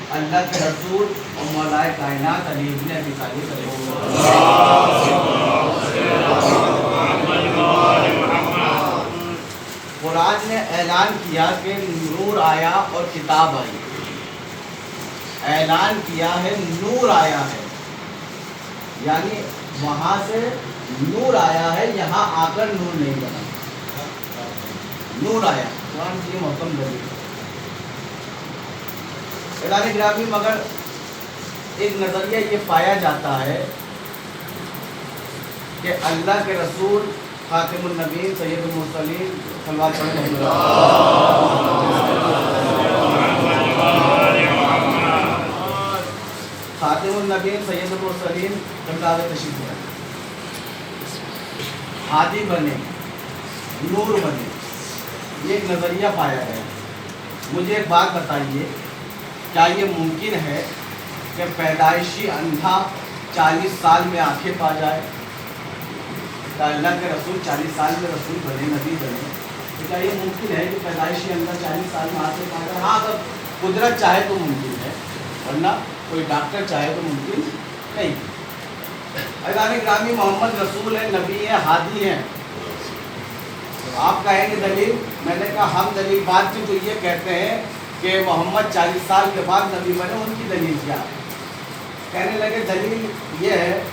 اللہ کے رسول اور مولائے کائنات علی ابن ابی طالب علیہ السلام۔ قرآن نے اعلان کیا کہ نور آیا اور کتاب آئی، اعلان کیا ہے نور آیا ہے، یعنی وہاں سے نور آیا ہے، یہاں آ کر نور نہیں بنا، نور آیا قرآن کی محکم دلیل۔ اعلان گرامی مگر ایک نظریہ یہ پایا جاتا ہے کہ اللہ کے رسول خاتم النبیین سید المرسلین صلوات علیہ خاتم النبیین سید المرسلین کتاب تشریف لائے، ہادی بنے، نور بنے، یہ ایک نظریہ پایا ہے۔ مجھے ایک بات بتائیے، کیا یہ ممکن ہے کہ پیدائشی اندھا 40 سال میں آنکھیں پا جائے؟ کیا اللہ کے رسول 40 سال میں رسول بنے، نبی بنے، تو کیا یہ ممکن ہے کہ پیدائشی اندھا 40 سال میں آنکھیں پا جائے؟ ہاں، اگر قدرت چاہے تو ممکن ہے، ورنہ کوئی ڈاکٹر چاہے تو ممکن نہیں۔ اعلان گرامی محمد رسول ہیں، نبی ہیں، ہادی ہیں۔ آپ کہیں گے دلیل، میں نے کہا ہم دلیل بات کی تو یہ کہتے ہیں کہ محمد 40 سال کے بعد نبی بنے، ان کی دلیل کیا ہے؟ کہنے لگے دلیل یہ ہے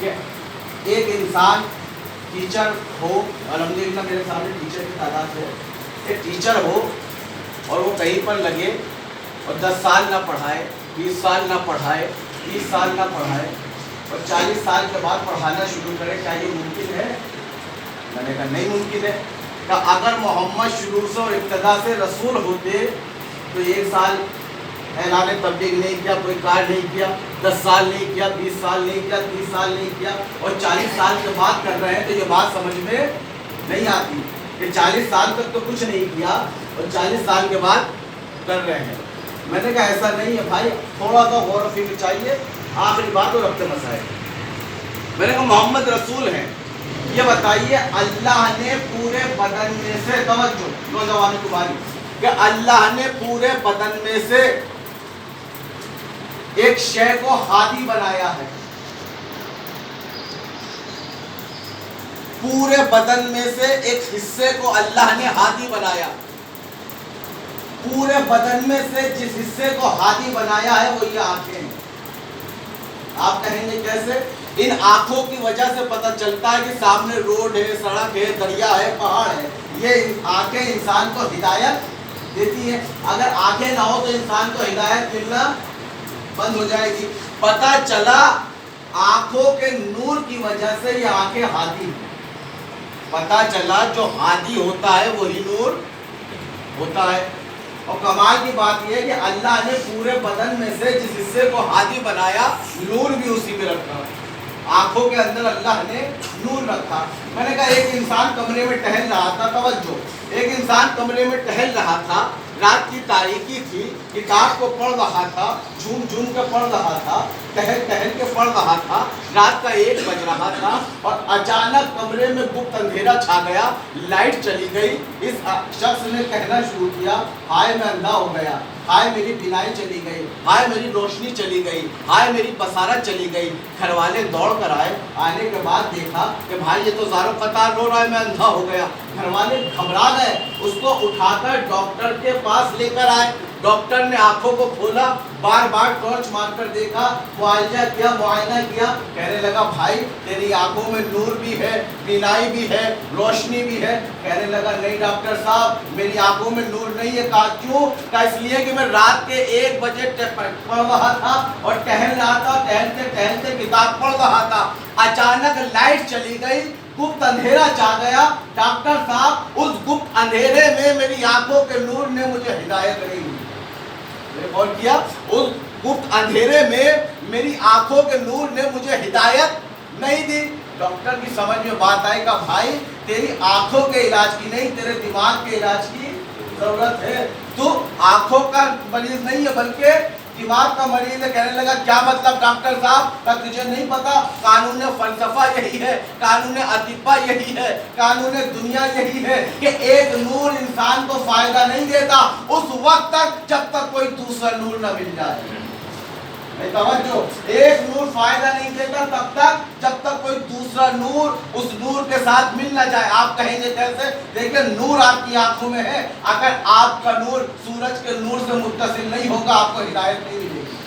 کہ ایک انسان ٹیچر ہو، الحمدللہ میرے سامنے ٹیچر کی تعداد ہے، ایک ٹیچر ہو اور وہ کہیں پر لگے اور 10 سال نہ پڑھائے، 20 سال نہ پڑھائے، 30 سال نہ پڑھائے اور 40 سال کے بعد پڑھانا شروع کرے، کیا یہ ممکن ہے؟ میں نے کہا نہیں ممکن ہے۔ کہ اگر محمد شروع سے اور ابتدا سے رسول ہوتے تو 1 سال اعلان تبلیغ نہیں کیا، کوئی کار نہیں کیا، 10 سال نہیں کیا، 20 سال نہیں کیا، 30 سال نہیں کیا، اور 40 سال کے بعد کر رہے ہیں، تو یہ بات سمجھ میں نہیں آتی کہ 40 سال تک تو کچھ نہیں کیا اور 40 سال کے بعد کر رہے ہیں۔ میں نے کہا ایسا نہیں ہے بھائی، تھوڑا سا غور و فکر چاہیے، آخری بات اور ربط مسائل۔ میں نے کہا محمد رسول ہیں، یہ بتائیے اللہ نے پورے بدن میں سے، توجہ نوجوانوں کو باری، کہ اللہ نے پورے بدن میں سے ایک شے کو ہادی بنایا ہے، پورے بدن میں سے ایک حصے کو اللہ نے ہادی بنایا، پورے بدن میں سے جس حصے کو ہادی بنایا ہے وہ یہ آنکھیں ہیں۔ آپ کہیں گے کیسے؟ ان آنکھوں کی وجہ سے پتہ چلتا ہے کہ سامنے روڈ ہے، سڑک ہے، دریا ہے، پہاڑ ہے۔ یہ آنکھیں انسان کو ہدایت دیتی ہیں، اگر آنکھیں نہ ہو تو انسان کو ہدایت ملنا بند ہو جائے گی۔ پتہ چلا آنکھوں کے نور کی وجہ سے یہ آنکھیں ہادی ہیں، پتہ چلا جو ہادی ہوتا ہے وہی نور ہوتا ہے۔ اور کمال کی بات یہ ہے کہ اللہ نے پورے بدن میں سے جس حصے کو ہادی بنایا، نور بھی اسی میں رکھا، آنکھوں کے اندر اللہ نے نور رکھا۔ میں نے کہا ایک انسان کمرے میں ٹہل رہا تھا، توجہ، ایک انسان کمرے میں ٹہل رہا تھا، رات کی تاریکی تھی، کتاب کو پڑھ رہا تھا، جھوم جھوم کے پڑھ رہا تھا، ٹہل ٹہل کے پڑھ رہا تھا، رات کا 1 بج رہا تھا اور اچانک کمرے میں گپت اندھیرا چھا گیا، لائٹ چلی گئی۔ اس شخص نے کہنا شروع کیا، ہائے میں اندھا ہو گیا، ہائے میری بینائی چلی گئی، ہائے میری روشنی چلی گئی، ہائے میری بصارت چلی گئی۔ گھر والے دوڑ کر آئے، آنے کے بعد دیکھا کہ بھائی یہ تو زارو قطار رو رہا ہے، میں اندھا ہو گیا۔ گھر والے گھبرا گئے، اس کو اٹھا کر ڈاکٹر کے پاس لے کر آئے۔ ڈاکٹر نے آنکھوں کو کھولا، بار بار ٹارچ مار کر دیکھا، معائنہ کیا، کہنے لگا بھائی تیری آنکھوں میں نور بھی ہے، بینائی بھی ہے، روشنی بھی ہے۔ کہنے لگا نہیں ڈاکٹر صاحب میری آنکھوں میں نور نہیں ہے۔ کہا کیوں؟ کہا اس لیے کہ میں رات کے 1 بجے پڑھ رہا تھا اور ٹہل رہا تھا، ٹہلتے ٹہلتے کتاب پڑھ رہا تھا، اچانک لائٹ چلی گئی، گپت اندھیرا چھا گیا۔ ڈاکٹر صاحب اس گپت اندھیرے میں میری آنکھوں کے نور نے مجھے ہدایت نہیں دی۔ اور کیا اس گپت اندھیرے میں میری آنکھوں کے نور نے مجھے ہدایت نہیں دی۔ ڈاکٹر کی سمجھ میں بات آئی کہ بھائی تیری آنکھوں کے علاج کی نہیں، تیرے دماغ کے علاج کی ضرورت ہے، تو آنکھوں کا مریض نہیں ہے بلکہ दिमाग का मरीज है। कहने लगा क्या मतलब डॉक्टर साहब? का तुझे नहीं पता, कानून फलसफा यही है, कानून अतिब्बा यही है, कानून दुनिया यही है कि एक नूर इंसान को फायदा नहीं देता उस वक्त तक जब तक कोई दूसरा नूर न मिल जाए। तवज्जो, एक नूर फायदा नहीं देता तब तक जब तक कोई दूसरा नूर उस नूर के साथ मिल ना जाए। आप कहेंगे कैसे? देखिए, नूर आपकी आंखों में है, अगर आपका नूर सूरज के नूर से मुत्तसिल नहीं होगा आपको हिदायत नहीं मिलेगी।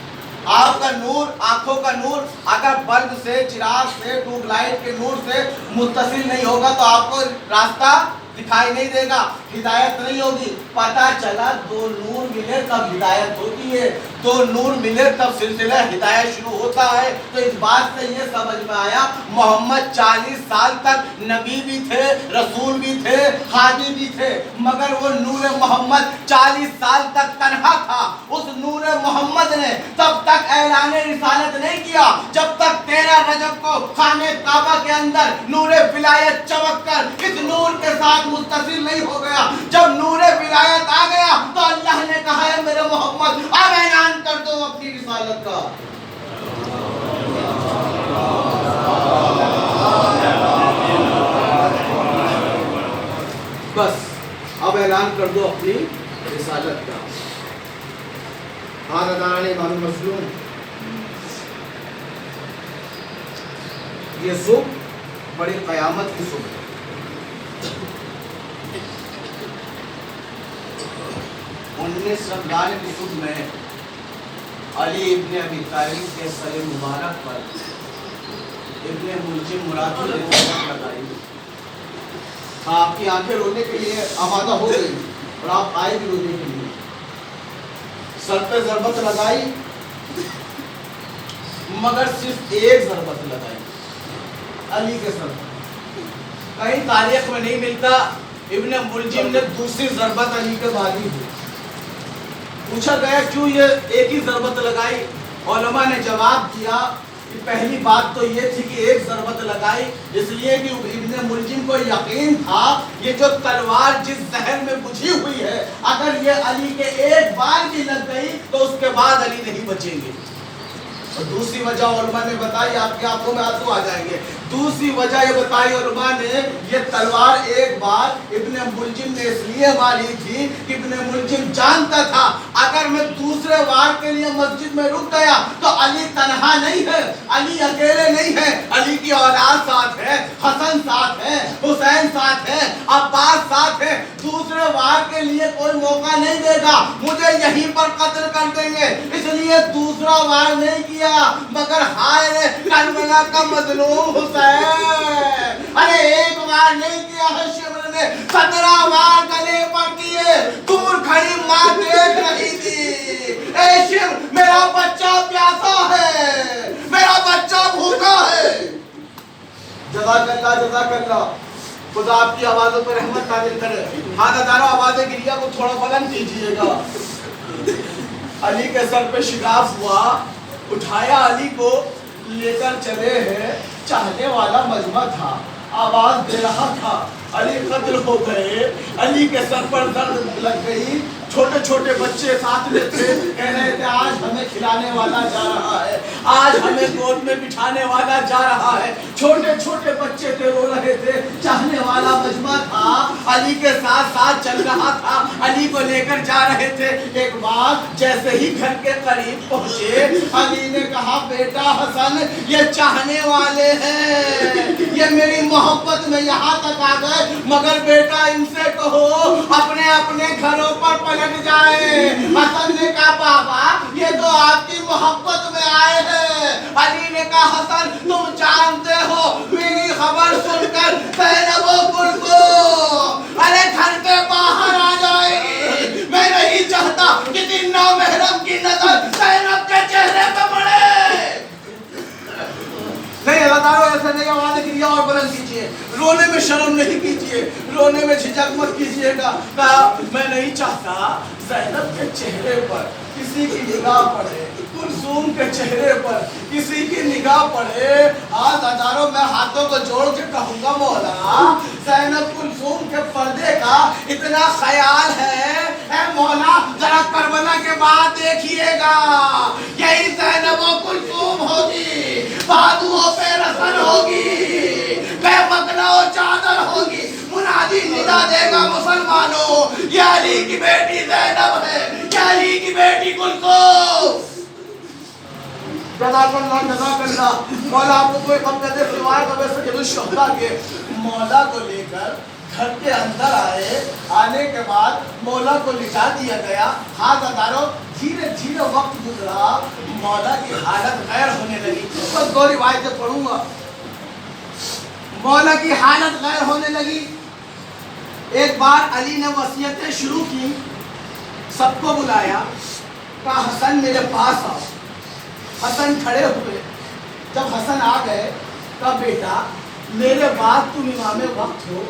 आपका नूर, आंखों का नूर अगर बल्ब से, चिराग से, ट्यूबलाइट के नूर से मुत्तसिल नहीं होगा तो आपको रास्ता दिखाई नहीं देगा, हिदायत नहीं होगी। पता चला दो नूर मिले तब हिदायत होती है, दो नूर मिले तब सिलसिला हिदायत शुरू होता है। तो इस बात से ये समझ में आया मोहम्मद 40 साल तक नबी भी थे, रसूल भी थे, हादी भी थे, मगर वो नूर मोहम्मद 40 साल तक तन्हा था। उस नूर मोहम्मद ने तब तक ऐलान रिसालत नहीं किया जब तक 13 रजब को खाने काबा के अंदर नूर विलायत चमक कर इस नूर के साथ मुत्तसिल नहीं हो गया। जब नूरे विलायत आ गया तो अल्लाह ने कहा है मेरे मोहम्मद अब ऐलान कर दो अपनी रिसालत का। बस अब ऐलान कर दो अपनी रिसालत का। हादाने मालूम मसलूम, ये सुबह बड़ी कयामत की सुबह है। रमजान की सुबह में अली इब्ने अबी तालिब के सर मुबारक पर इब्ने मुल्जिम मुरादी ने ज़रबत लगाई। आपकी आंखें रोने के लिए आमादा हो गई और आप आए भी रोने के लिए। सर पे ज़रबत लगाई मगर सिर्फ एक ज़रबत लगाई अली के सर पर। कहीं तारीख में नहीं मिलता इब्ने मुल्जिम ने दूसरी ज़रबत अली के बाद ही दी। पूछा गया क्यों ये एक ही ज़रबत लगाई? उलमा ने जवाब दिया कि पहली बात तो ये थी कि एक ज़रबत लगाई इसलिए कि इब्ने मुल्जिम को यकीन था ये जो तलवार जिस जहर में बुझी हुई है अगर ये अली के एक बार भी लग गई तो उसके बाद अली नहीं बचेंगे। और दूसरी वजह उलमा ने बताई, आपकी आंखों में आंसू आ जाएंगे। दूसरी वजह ये बताई उलमा ने, ये तलवार एक बार इब्ने मुल्जिम ने इसलिए मारी थी कि इब्ने मुल्जिम जानता था अगर मैं दूसरे वार के लिए मस्जिद में रुक गया तो अली तन्हा नहीं है, अली अकेले नहीं है, अली की औलाद साथ है, हसन साथ है, हुसैन साथ है, अब्बास साथ है। दूसरे वार के लिए कोई मौका नहीं देगा, मुझे यहीं पर कत्ल कर देंगे, इसलिए दूसरा वार नहीं किया। मगर हाय रे करबला का मजलूम हुसैन, अरे एक बार नहीं किया है शिमर ने 17 बार गले पर किए। दूर खड़ी माँ देख रही थी, ए शिम मेरा बच्चा प्यासा है, मेरा बच्चा भूखा है। जज़ाकल्लाह जज़ाकल्लाह, खुदा आपकी आवाज़ों पर रहमत नाज़िल करे। हाँ दादारो, आवाज़ गिरिया को थोड़ा बुलंद कीजिएगा। अली के सर पे शिगाफ हुआ, उठाया, अली को लेकर चले हैं। चाहने वाला मजमा था, आवाज दे रहा था, अली कत्ल हो गए। अली के सर पर दर्द लग गई। छोटे छोटे बच्चे साथ में थे, कह रहे थे आज हमें खिलाने वाला जा रहा है, आज हमें गोद में बिठाने वाला जा रहा है। छोटे छोटे बच्चे थे, रो रहे थे। चाहने वाला मजमा था, अली के साथ साथ चल रहा था, अली को लेकर जा रहे थे। एक बार जैसे ही घर के करीब पहुंचे, अली ने कहा बेटा हसन ये चाहने वाले हैं, ये मेरी मोहब्बत में यहाँ तक आ गए, मगर बेटा इनसे कहो अपने अपने घरों पर पलट जाए। हसन ने कहा बाबा ये तो आपकी मोहब्बत में आए हैं। अली ने कहा हसन तुम जानते हो मेरी खबर सुनकर ज़ैनब को अरे घर के बाहर आ जाएगी। मैं नहीं चाहता किसी नामहरम की नजर ज़ैनब के चेहरे पे पड़े। नहीं अल्लाह ऐसा नहीं, आवाज़ गिरिया और बुलंद कीजिए, रोने में शर्म नहीं कीजिए, रोने में झिझक मत कीजिएगा। मैं नहीं चाहता ज़ैनब के चेहरे पर किसी की निगाह पड़े, कुलसूम के चेहरे पर किसी की निगाह पड़े। आज हजारों मैं हाथों को जोड़ के कहूंगा मौला, ज़ैनब कुलसूम के पर्दे का इतना ख्याल है, ऐ मौला जरा करबला के बाद देखिएगा, यही ज़ैनब और कुलसूम होगी, बाजुओं पे रसन होगी, बेमकना और चादर होगी। मुनादी निदा देगा मुसलमानों, ये अली की बेटी ज़ैनब है, ये अली की बेटी कुलसूम। जज़ाकल्लाह मौला आपको कोई मकसद सिवाय कभी सैयदुल शुहदा के मौला को लेकर घर के अंदर आए। आने के बाद मौला को लिटा दिया गया। हाथ हजारों धीरे धीरे वक्त गुजरा, मौला की हालत गैर होने लगी। बस दो रिवायतें पढ़ूंगा। मौला की हालत गैर होने लगी। एक बार अली ने वसीयतें शुरू की, सबको बुलाया, कहा हसन मेरे पास आओ। हसन खड़े हुए। जब हसन आ गए कहा बेटा मेरे बाद तुम इमाम वक्त हो,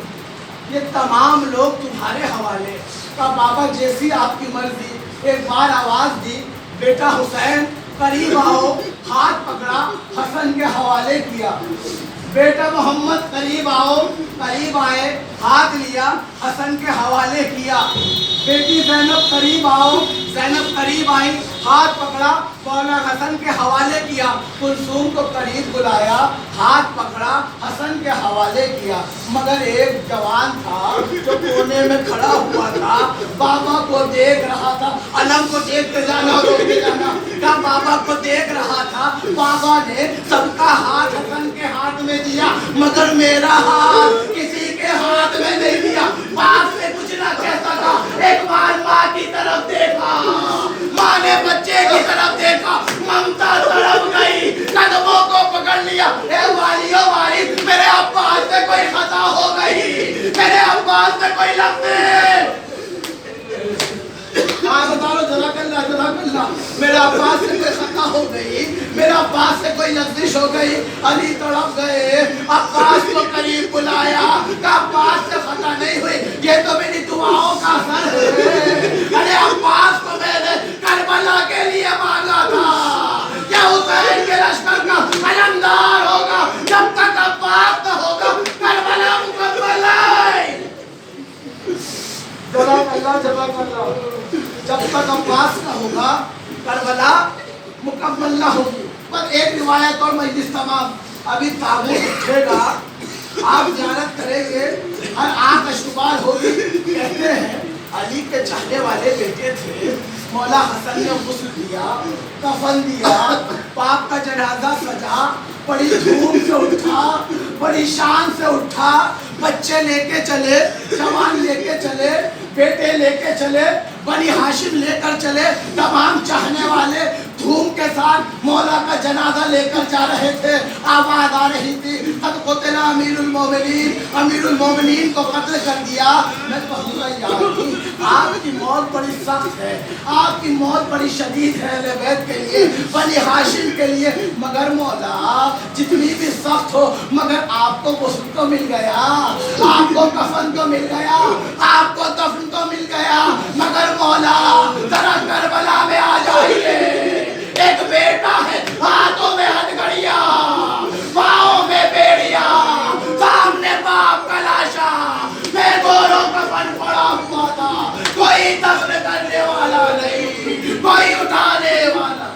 ये तमाम लोग तुम्हारे हवाले। कहा बाबा जैसी आपकी मर्जी। एक बार आवाज दी, बेटा हुसैन करीब आओ। हाथ पकड़ा, हसन के हवाले किया। बेटा मोहम्मद करीब आओ। करीब आए, हाथ लिया, हसन के हवाले किया। बेटी ज़ैनब करीब आओ। ज़ैनब करीब आई, हाथ पकड़ा, मौला हसन के हवाले किया। कुलसूम को करीब बुलाया, हाथ पकड़ा, हसन के हवाले किया। मगर एक जवान था जो कोने में खड़ा हुआ था, बाबा को देख रहा था। अलम को देखते जाना, रोकते जाना, क्या बाबा को देख रहा था। बाबा ने सबका हाथ हसन के हाथ में दिया, मगर मेरा हाथ किसी के हाथ में नहीं दिया। पास से कुछ ना कहता था। एक बार माँ की तरफ देखा, माँ ने बच्चे की तरफ देखा, ममता तड़प गई, कदमों को पकड़ लिया। ए वालियो वारिस, मेरे अब्बास से कोई खता हो गई, मेरे अब्बास से कोई लफ्ज़। जज़ाकल्लाह मेरे अब्बास से कोई खता हो गई, मेरे अब्बास से कोई लफ्ज़िश हो गई। अली तड़प गए, अब्बास को करीब बुलाया, अब्बास से खता नहीं हुई, ये तो मेरी दुआओं का असर है। अरे अब्बास को मैंने करबला के लिए मांगा था, क्या हुसैन के लश्कर का कलमदार होगा। जब तक अब्बास न होगा करबला मुकम्मल है। जज़ाकल्लाह जब तक अब्बास का होगा करबला मुकम्मल ना होगी। पर एक रिवायत और मजलिस तमाम। अभी ताबूत उठेगा, आप ज़ियारत करेंगे, हर आँख अश्रुबार होगी। कहते हैं अली के चाहने वाले बेटे थे, मौला हसन ने गुस्ल दिया, कफन दिया, बाप का जनाजा सजा, बड़ी धूम से उठा, बड़ी शान से उठा। बच्चे लेके चले, जवान लेके चले, बेटे लेके चले, बनी हाशिम लेकर चले। तमाम चाहने वाले धूम के साथ मौला का जनाजा लेकर जा रहे थे। आवाज आ रही थी कद क़ुतिला अमीरुल मोमिनीन, अमीरुल मोमिनीन को कत्ल कर दिया। मैं कहूँगा यार आपकी मौत बड़ी सख्त है, आपकी मौत बड़ी शदीद है अहले बैत के लिए, बनी हाशिम के लिए। मगर मौला जितनी भी सख्त हो, मगर आपको गुस्ल तो मिल गया, आपको कफन तो मिल गया, आपको दफन तो मिल गया। मगर मौला जरा करबला में आ जाइए। एक बेटा है, हाथों में हथकड़ियाँ, पाँव में बेड़िया, सामने बाप का लाशा, मैं गोरों कफन पड़ा हुआ था। कोई दफन करने वाला नहीं, कोई उठाने वाला।